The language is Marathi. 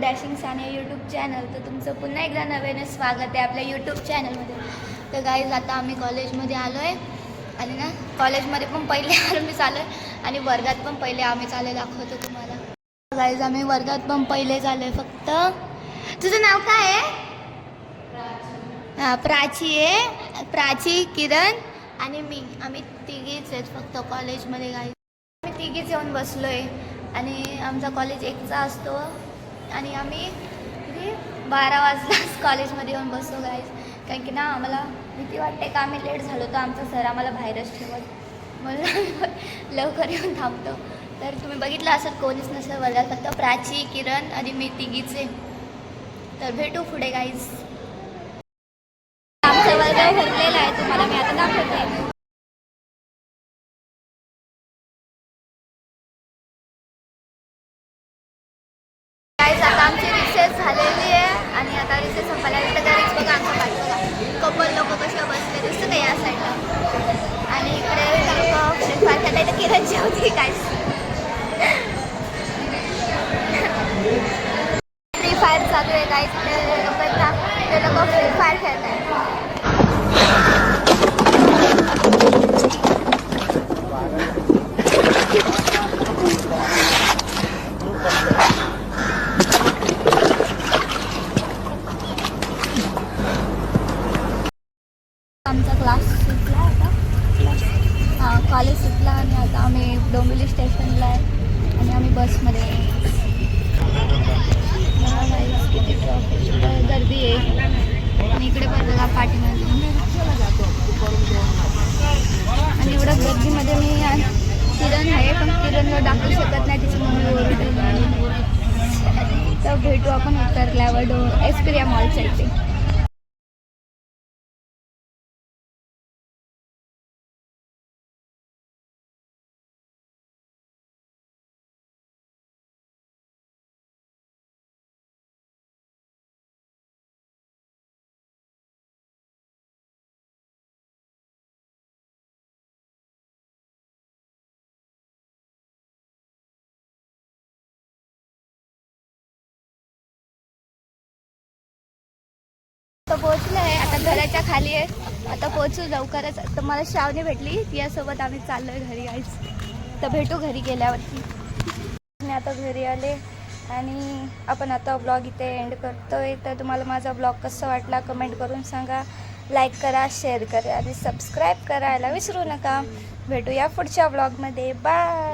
Dashing Sania YouTube channel. तर तुमचं पुन्हा एकदा नव्याने स्वागत आहे आपल्या यूट्यूब चॅनलमध्ये. तर गाईज आता आम्ही कॉलेजमध्ये आलो आहे आणि ना कॉलेजमध्ये पण पहिले आम्हीच आलो आहे आणि वर्गात पण पहिले आम्हीच आलो. दाखवतो तुम्हाला. गाईज आम्ही वर्गात पण पहिले झालो आहे. फक्त तुझं नाव काय आहे? हां प्राची आहे. प्राची, किरण आणि मी. आम्ही तिघीच आहेत फक्त कॉलेजमध्ये. गाईज आम्ही तिघीच येऊन बसलो आहे आणि आमचा कॉलेज 1चा असतो आणि आम्ही किती 12 वाजताच कॉलेजमध्ये येऊन बसतो गाईज. कारण की ना आम्हाला भीती वाटते का आम्ही लेट झालो तर आमचा सर आम्हाला बाहेरच ठेवत, म्हणून लवकर येऊन थांबतो. तर तुम्ही बघितलं असं कोणीच नसेल वर्गात, फक्त प्राची, किरण आणि मी तिघीचे. तर भेटू पुढे गाईज. आमचा वर्ग भरलेला आहे, तुम्हाला मी आता दाखवते. आता आमची रिसेस झालेली आहे आणि आता रिसेस संपायला तर घरीच बघा आमच्या बाजूला कपल लोक कशा बसले दिसतं का या साईडला. आणि इकडे लोक फ्री फायर खेळता. इथं किरणची होती काय फ्री फायर चालू आहे काय. ते लोक फ्री फायर खेळत आहेत. आमचा क्लास सुटला आता. कॉलेज सुटला आणि आता आम्ही डोंबिवली स्टेशनला आहे आणि आम्ही बसमध्ये. किती गर्दी आहे आणि इकडे पण बघा पाठीमध्ये. आणि एवढ्या गर्दीमध्ये मी किरण आहे पण किरणला दाखवू शकत नाही, तिची मम्मी ओरडते. तर भेटू आपण उतरल्यावर एस्पिरिया मॉलच्या इथे. तर पोहोचलो आहे आता, घराच्या खाली आहे. आता पोहोचू लवकरच. तर मला श्रावणी भेटली, तिच्यासोबत आम्ही चाललो आहे घरी गाईच. तर भेटू घरी गेल्यावरती. मी आता घरी आले आणि आपण आता ब्लॉग इथे एंड करतोय. तर तुम्हाला माझा ब्लॉग कसा वाटला कमेंट करून सांगा. लाईक करा, शेअर करा आणि सबस्क्राईब करायला विसरू नका. भेटूया पुढच्या ब्लॉगमध्ये. बाय.